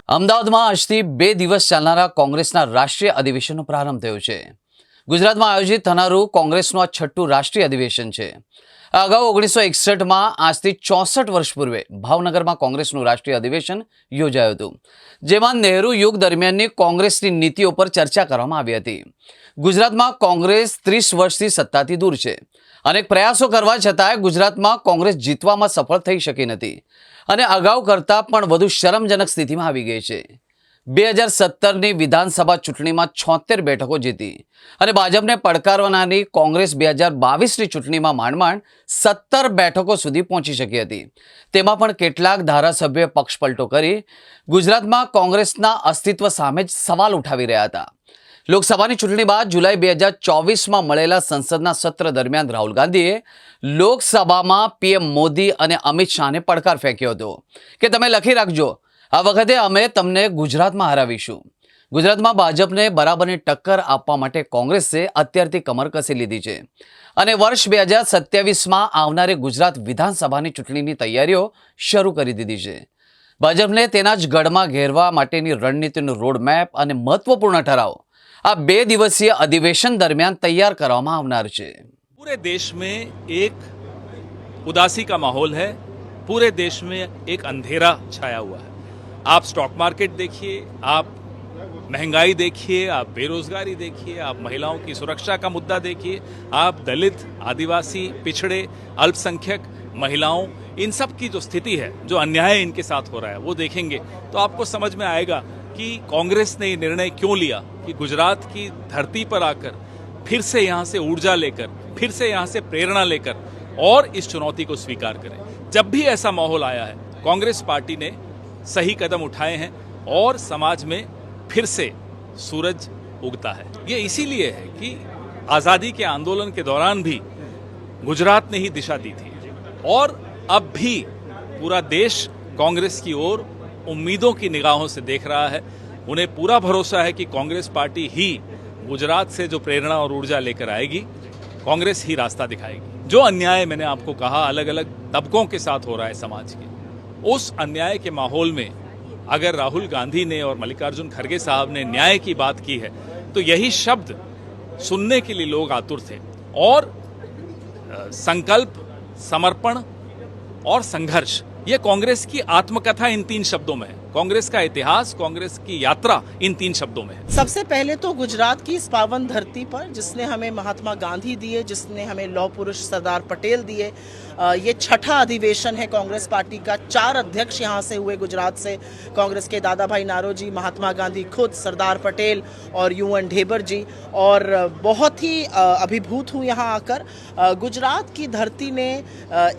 અમદાવાદમાં આજથી 2 દિવસ ચાલનારા કોંગ્રેસના રાષ્ટ્રીય અધિવેશનનો પ્રારંભ થયો છે. ગુજરાતમાં આયોજિત થનારું કોંગ્રેસનું આ છઠ્ઠું રાષ્ટ્રીય અધિવેશન છે. આ અગાઉ 1961માં આજથી 64 વર્ષ પૂર્વે ભાવનગરમાં કોંગ્રેસનું રાષ્ટ્રીય અધિવેશન યોજાયું હતું, જેમાં નહેરુ યુગ દરમિયાનની કોંગ્રેસની નીતિઓ પર ચર્ચા કરવામાં આવી હતી. ગુજરાતમાં કોંગ્રેસ 30 વર્ષથી સત્તાથી દૂર છે. અનેક પ્રયાસો કરવા છતાંય ગુજરાતમાં કોંગ્રેસ જીતવામાં સફળ થઈ શકી નથી અને અગાઉ કરતાં પણ વધુ શરમજનક સ્થિતિમાં આવી ગઈ છે. 2017ની વિધાનસભા ચૂંટણીમાં 76 બેઠકો જીતી અને ભાજપને પડકારવાની કોંગ્રેસ 2022ની ચૂંટણીમાં માંડ 17 બેઠકો સુધી પહોંચી શકી હતી. તેમાં પણ કેટલાક ધારાસભ્યોએ પક્ષપલટો કરી ગુજરાતમાં કોંગ્રેસના અસ્તિત્વ સામે જ સવાલ ઉઠાવી રહ્યા હતા. લોકસભાની ચૂંટણી બાદ જુલાઈ 2024માં મળેલા સંસદના સત્ર દરમિયાન રાહુલ ગાંધીએ લોકસભામાં પીએમ મોદી અને અમિત શાહને પડકાર ફેંક્યો હતો કે તમે લખી રાખજો, આ વખતે અમે તમને ગુજરાતમાં હરાવીશું. ગુજરાતમાં ભાજપને બરાબરની ટક્કર આપવા માટે કોંગ્રેસે અત્યારથી કમર કસી લીધી છે અને વર્ષ 2027માં આવનારી ગુજરાત વિધાનસભાની ચૂંટણીની તૈયારીઓ શરૂ કરી દીધી છે. ભાજપને તેના જ ગઢમાં ઘેરવા માટેની રણનીતિનો રોડમેપ અને મહત્વપૂર્ણ ઠરાવ આ 2 दिवसीय अधिवेशन दरमियान तैयार કરવામાં આવનાર છે. पूरे देश में एक उदासी का माहौल है, पूरे देश में एक अंधेरा छाया हुआ है. आप स्टॉक मार्केट देखिए, आप महंगाई देखिए, आप बेरोजगारी देखिए, आप महिलाओं की सुरक्षा का मुद्दा देखिए, आप दलित, आदिवासी, पिछड़े, अल्पसंख्यक महिलाओं, इन सब की जो स्थिति है, जो अन्याय इनके साथ हो रहा है, वो देखेंगे तो आपको समझ में आएगा कि कांग्रेस ने ये निर्णय क्यों लिया कि गुजरात की धरती पर आकर फिर से यहाँ से ऊर्जा लेकर, फिर से यहाँ से प्रेरणा लेकर और इस चुनौती को स्वीकार करें. जब भी ऐसा माहौल आया है, कांग्रेस पार्टी ने सही कदम उठाए हैं और समाज में फिर से सूरज उगता है. ये इसीलिए है कि आज़ादी के आंदोलन के दौरान भी गुजरात ने ही दिशा दी थी और अब भी पूरा देश कांग्रेस की ओर उम्मीदों की निगाहों से देख रहा है. उन्हें पूरा भरोसा है कि कांग्रेस पार्टी ही गुजरात से जो प्रेरणा और ऊर्जा लेकर आएगी, कांग्रेस ही रास्ता दिखाएगी. जो अन्याय मैंने आपको कहा अलग अलग तबकों के साथ हो रहा है समाज के, उस अन्याय के माहौल में अगर राहुल गांधी ने और मल्लिकार्जुन खड़गे साहब ने न्याय की बात की है तो यही शब्द सुनने के लिए लोग आतुर थे. और संकल्प, समर्पण और संघर्ष, ये कांग्रेस की आत्मकथा इन 3 शब्दों में है. कांग्रेस का इतिहास, कांग्रेस की यात्रा इन 3 शब्दों में है. सबसे पहले तो गुजरात की इस पावन धरती पर जिसने हमें महात्मा गांधी दिए, जिसने हमें लौह पुरुष सरदार पटेल दिए, ये छठा अधिवेशन है कांग्रेस पार्टी का. 4 अध्यक्ष यहाँ से हुए गुजरात से, कांग्रेस के दादा भाई नारोजी, महात्मा गांधी खुद, सरदार पटेल और यूएन ढेबर जी. और बहुत ही अभिभूत हूँ यहाँ आकर. गुजरात की धरती ने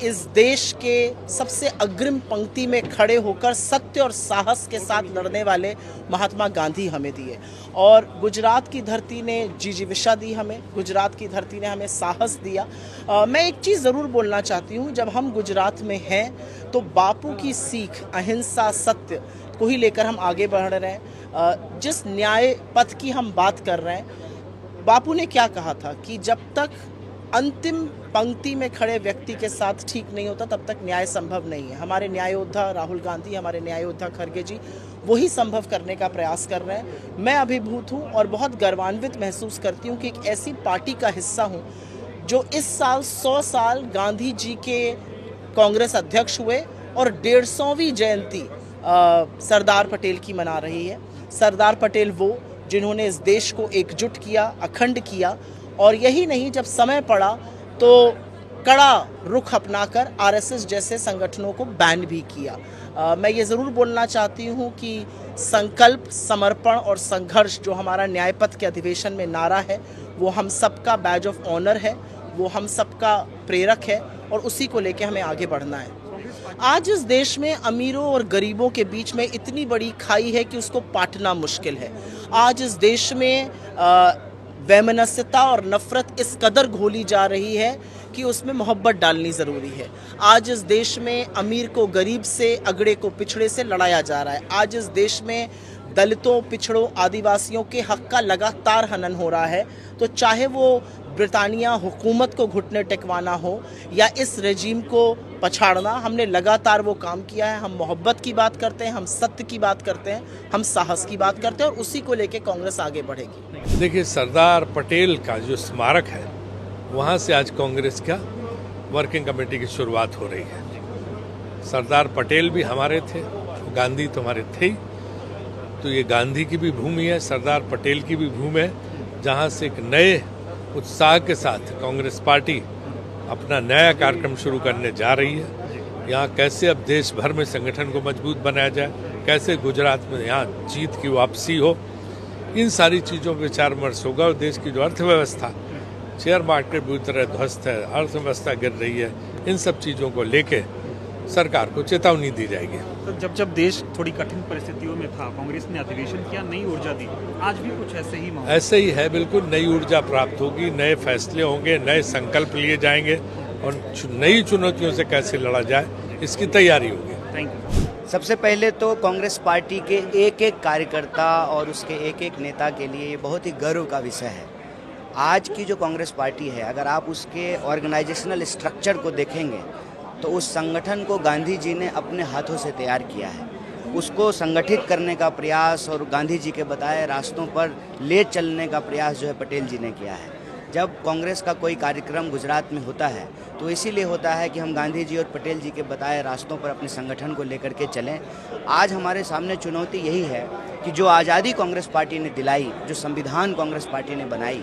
इस देश के सबसे अग्रिम पंक्ति में खड़े होकर सत्य और साहस के साथ लड़ने वाले महात्मा गांधी हमें दिए. और गुजरात की धरती ने जिजीविषा दी हमें, गुजरात की धरती ने हमें साहस दिया. मैं एक चीज़ ज़रूर बोलना चाहती हूँ, जब हम गुजरात में हैं तो बापू की सीख अहिंसा सत्य को ही लेकर हम आगे बढ़ रहे हैं. जिस न्याय पथ की हम बात कर रहे हैं, बापू ने क्या कहा था कि जब तक अंतिम पंक्ति में खड़े व्यक्ति के साथ ठीक नहीं होता तब तक न्याय संभव नहीं है. हमारे न्याय योद्धा राहुल गांधी, हमारे न्याय योद्धा खड़गे जी वही संभव करने का प्रयास कर रहे हैं. मैं अभिभूत हूँ और बहुत गर्वान्वित महसूस करती हूँ कि एक ऐसी पार्टी का हिस्सा हूँ जो इस साल 100 साल गांधी जी के कांग्रेस अध्यक्ष हुए और 150वीं जयंती सरदार पटेल की मना रही है. सरदार पटेल वो जिन्होंने इस देश को एकजुट किया, अखंड किया. और यही नहीं, जब समय पड़ा तो कड़ा रुख अपनाकर आरएसएस जैसे संगठनों को बैन भी किया. मैं ये ज़रूर बोलना चाहती हूँ कि संकल्प, समर्पण और संघर्ष जो हमारा न्यायपथ के अधिवेशन में नारा है, वो हम सबका बैज ऑफ ऑनर है, वो हम सबका प्रेरक है और उसी को लेके हमें आगे बढ़ना है. आज इस देश में अमीरों और गरीबों के बीच में इतनी बड़ी खाई है कि उसको पाटना मुश्किल है. आज इस देश में वैमनस्यता और नफरत इस कदर घोली जा रही है कि उसमें मोहब्बत डालनी ज़रूरी है. आज इस देश में अमीर को गरीब से, अगड़े को पिछड़े से लड़ाया जा रहा है. आज इस देश में दलितों, पिछड़ों, आदिवासियों के हक का लगातार हनन हो रहा है. तो चाहे वो ब्रिटानिया हुकूमत को घुटने टेकवाना हो या इस रेजीम को पछाड़ना, हमने लगातार वो काम किया है। हम मोहब्बत की बात करते हैं, हम सत्य की बात करते हैं, हम साहस की बात करते हैं और उसी को लेके कांग्रेस आगे बढ़ेगी। देखिए, सरदार पटेल का जो स्मारक है वहाँ से आज कांग्रेस का वर्किंग कमेटी की शुरुआत हो रही है। सरदार पटेल भी हमारे थे, गांधी तो हमारे थे ही, तो ये गांधी की भी भूमि है, सरदार पटेल की भी भूमि है, जहाँ से एक नए उत्साह के साथ कांग्रेस पार्टी अपना नया कार्यक्रम शुरू करने जा रही है। यहाँ कैसे अब देश भर में संगठन को मजबूत बनाया जाए, कैसे गुजरात में यहाँ जीत की वापसी हो, इन सारी चीज़ों पर विचार विमर्श होगा। और देश की जो अर्थव्यवस्था, शेयर मार्केट बुरी तरह ध्वस्त है, अर्थव्यवस्था गिर रही है, इन सब चीज़ों को लेके सरकार को चेतावनी दी जाएगी। तो जब देश थोड़ी कठिन परिस्थितियों में था, कांग्रेस ने अधिवेशन किया, नई ऊर्जा दी। आज भी कुछ ऐसे ही माहौल? ऐसे ही है, बिल्कुल नई ऊर्जा प्राप्त होगी, नए फैसले होंगे, नए संकल्प लिए जाएंगे और नई चुनौतियों से कैसे लड़ा जाए इसकी तैयारी होगी। Thank you. सबसे पहले तो कांग्रेस पार्टी के एक एक कार्यकर्ता और उसके एक एक नेता के लिए ये बहुत ही गर्व का विषय है। आज की जो कांग्रेस पार्टी है, अगर आप उसके ऑर्गेनाइजेशनल स्ट्रक्चर को देखेंगे तो उस संगठन को गांधी जी ने अपने हाथों से तैयार किया है। उसको संगठित करने का प्रयास और गांधी जी के बताए रास्तों पर ले चलने का प्रयास जो है पटेल जी ने किया है। जब कांग्रेस का कोई कार्यक्रम गुजरात में होता है तो इसीलिए होता है कि हम गांधी जी और पटेल जी के बताए रास्तों पर अपने संगठन को लेकर के चलें। आज हमारे सामने चुनौती यही है कि जो आज़ादी कांग्रेस पार्टी ने दिलाई, जो संविधान कांग्रेस पार्टी ने बनाई,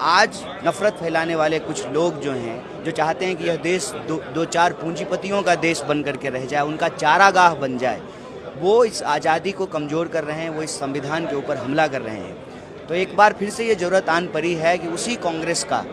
आज नफरत फैलाने वाले कुछ लोग जो हैं, जो चाहते हैं कि यह देश दो चार पूंजीपतियों का देश बन करके रह जाए, उनका चारागाह बन जाए, वो इस आज़ादी को कमज़ोर कर रहे हैं, वो इस संविधान के ऊपर हमला कर रहे हैं। तो एक बार फिर से ये ज़रूरत आन पड़ी है कि उसी कांग्रेस का,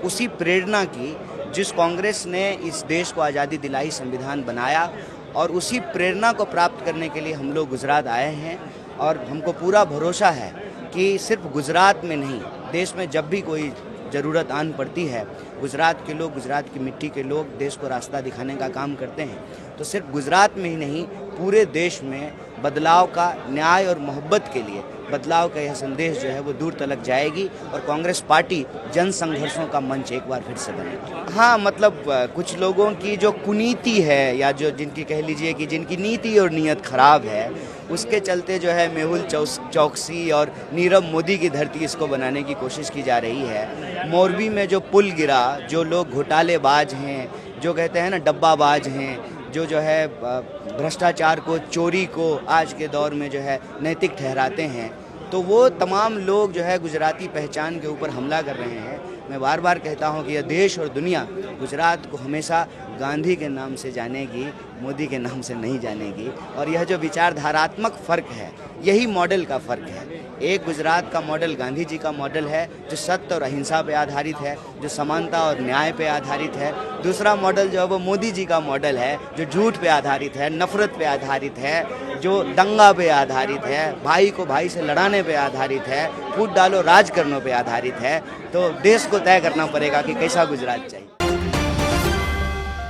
उसी प्रेरणा की जिस कांग्रेस ने इस देश को आज़ादी दिलाई, संविधान बनाया, और उसी प्रेरणा को प्राप्त करने के लिए हम लोग गुजरात आए हैं। और हमको पूरा भरोसा है कि सिर्फ गुजरात में नहीं, देश में जब भी कोई ज़रूरत आन पड़ती है, गुजरात के लोग, गुजरात की मिट्टी के लोग देश को रास्ता दिखाने का काम करते हैं। तो सिर्फ गुजरात में ही नहीं, पूरे देश में बदलाव का, न्याय और मोहब्बत के लिए बदलाव का यह संदेश जो है वो दूर तलक जाएगी और कांग्रेस पार्टी जन संघर्षों का मंच एक बार फिर से बनेगी। हाँ, मतलब कुछ लोगों की जो कुनीति है या जो जिनकी कह लीजिए कि जिनकी नीति और नीयत खराब है, उसके चलते जो है मेहुल चौकसी और नीरव मोदी की धरती इसको बनाने की कोशिश की जा रही है। मोरबी में जो पुल गिरा, जो लोग घोटालेबाज हैं, जो कहते हैं ना डब्बाबाज हैं, जो है भ्रष्टाचार को, चोरी को आज के दौर में जो है नैतिक ठहराते हैं, तो वो तमाम लोग जो है गुजराती पहचान के ऊपर हमला कर रहे हैं। मैं बार बार कहता हूं कि यह देश और दुनिया गुजरात को हमेशा गांधी के नाम से जानेगी, मोदी के नाम से नहीं जानेगी। और यह जो विचारधारात्मक फ़र्क है, यही मॉडल का फ़र्क है। एक गुजरात का मॉडल गांधी जी का मॉडल है, जो सत्य और अहिंसा पे आधारित है, जो समानता और न्याय पे आधारित है। दूसरा मॉडल जो है वो मोदी जी का मॉडल है, जो झूठ पे आधारित है, नफरत पे आधारित है, जो दंगा पे आधारित है, भाई को भाई से लड़ाने पे आधारित है, फूट डालो राज करने पे आधारित है। तो देश को तय करना पड़ेगा कि कैसा गुजरात चाहिए।